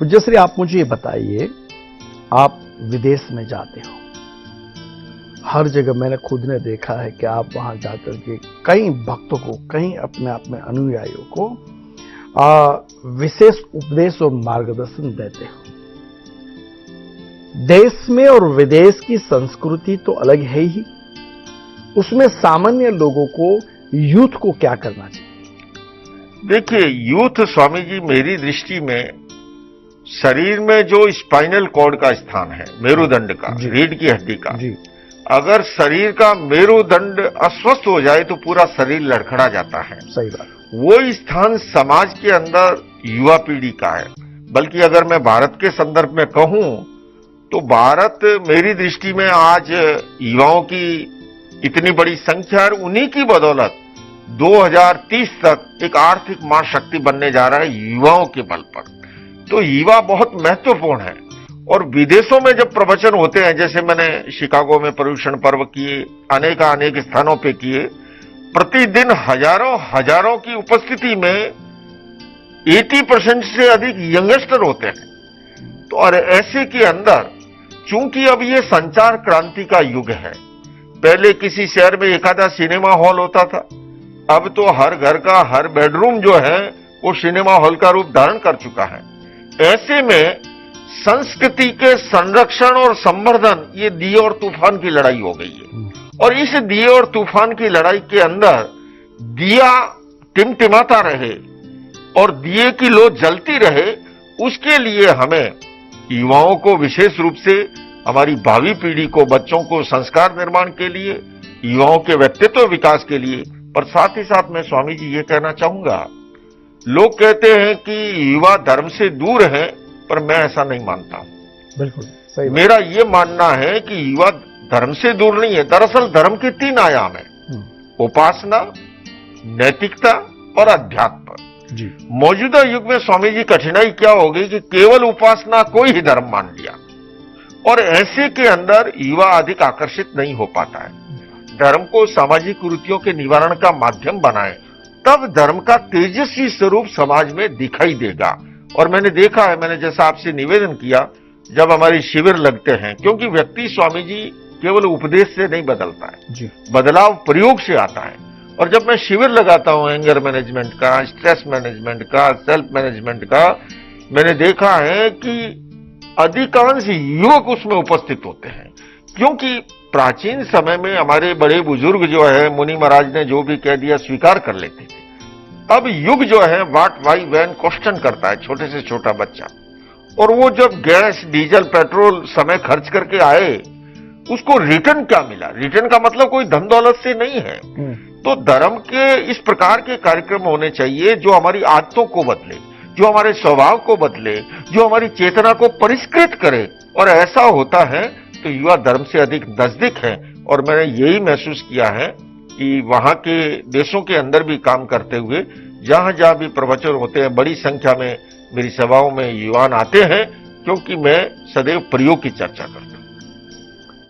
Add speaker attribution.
Speaker 1: पूज्यश्री, आप मुझे ये बताइए, आप विदेश में जाते हो, हर जगह मैंने खुद ने देखा है कि आप वहां जाकर के कई भक्तों को, कई अपने आप में अनुयायियों को विशेष उपदेश और मार्गदर्शन देते हो। देश में और विदेश की संस्कृति तो अलग है ही, उसमें सामान्य लोगों को, यूथ को क्या करना चाहिए?
Speaker 2: देखिए, यूथ स्वामी जी, मेरी दृष्टि में शरीर में जो स्पाइनल कॉर्ड का स्थान है, मेरुदंड का, रीढ़ की हड्डी का, अगर शरीर का मेरुदंड अस्वस्थ हो जाए तो पूरा शरीर लड़खड़ा जाता है।
Speaker 1: सही बात।
Speaker 2: वो स्थान समाज के अंदर युवा पीढ़ी का है। बल्कि अगर मैं भारत के संदर्भ में कहूं तो भारत मेरी दृष्टि में आज युवाओं की इतनी बड़ी संख्या, उन्हीं की बदौलत 2030 तक एक आर्थिक महाशक्ति बनने जा रहा है युवाओं के बल पर। तो युवा बहुत महत्वपूर्ण है। और विदेशों में जब प्रवचन होते हैं, जैसे मैंने शिकागो में पर्यूषण पर्व किए, अनेक स्थानों पे किए, प्रतिदिन हजारों की उपस्थिति में 80% से अधिक यंगस्टर होते हैं। तो और ऐसे के अंदर चूंकि अब ये संचार क्रांति का युग है, पहले किसी शहर में एक आधा सिनेमा हॉल होता था, अब तो हर घर का हर बेडरूम जो है वो सिनेमा हॉल का रूप धारण कर चुका है। ऐसे में संस्कृति के संरक्षण और संवर्धन, ये दिए और तूफान की लड़ाई हो गई है। और इस दिए और तूफान की लड़ाई के अंदर दिया टिमटिमाता रहे और दिए की लो जलती रहे, उसके लिए हमें युवाओं को, विशेष रूप से हमारी भावी पीढ़ी को, बच्चों को संस्कार निर्माण के लिए, युवाओं के व्यक्तित्व विकास के लिए, पर साथ ही साथ मैं स्वामी जी ये कहना चाहूंगा, लोग कहते हैं कि युवा धर्म से दूर है, पर मैं ऐसा नहीं मानता हूं।
Speaker 1: बिल्कुल सही। मेरा
Speaker 2: मेरा ये मानना है कि युवा धर्म से दूर नहीं है। दरअसल धर्म के 3 आयाम है, उपासना, नैतिकता और अध्यात्म जी। मौजूदा युग में स्वामी जी कठिनाई क्या हो गई कि केवल उपासना को ही धर्म मान लिया, और ऐसे के अंदर युवा अधिक आकर्षित नहीं हो पाता है। धर्म को सामाजिक कुरीतियों के निवारण का माध्यम बनाए, तब धर्म का तेजस्वी स्वरूप समाज में दिखाई देगा। और मैंने देखा है, मैंने जैसा आपसे निवेदन किया, जब हमारे शिविर लगते हैं, क्योंकि व्यक्ति स्वामी जी केवल उपदेश से नहीं बदलता है जी, बदलाव प्रयोग से आता है। और जब मैं शिविर लगाता हूं एंगर मैनेजमेंट का, स्ट्रेस मैनेजमेंट का, सेल्फ मैनेजमेंट का, मैंने देखा है कि अधिकांश युवक उसमें उपस्थित होते हैं। क्योंकि प्राचीन समय में हमारे बड़े बुजुर्ग जो है, मुनि महाराज ने जो भी कह दिया स्वीकार कर लेते थे। अब युग जो है व्हाट वाई व्हेन क्वेश्चन करता है, छोटे से छोटा बच्चा। और वो जब गैस, डीजल, पेट्रोल समय खर्च करके आए, उसको रिटर्न क्या मिला? रिटर्न का मतलब कोई धन दौलत से नहीं है। तो धर्म के इस प्रकार के कार्यक्रम होने चाहिए जो हमारी आदतों को बदले, जो हमारे स्वभाव को बदले, जो हमारी चेतना को परिष्कृत करे। और ऐसा होता है तो युवा धर्म से अधिक नजदीक है। और मैंने यही महसूस किया है कि वहां के देशों के अंदर भी काम करते हुए, जहां जहां भी प्रवचन होते हैं, बड़ी संख्या में मेरी सभाओं में युवान आते हैं, क्योंकि मैं सदैव प्रयोग की चर्चा करता हूं।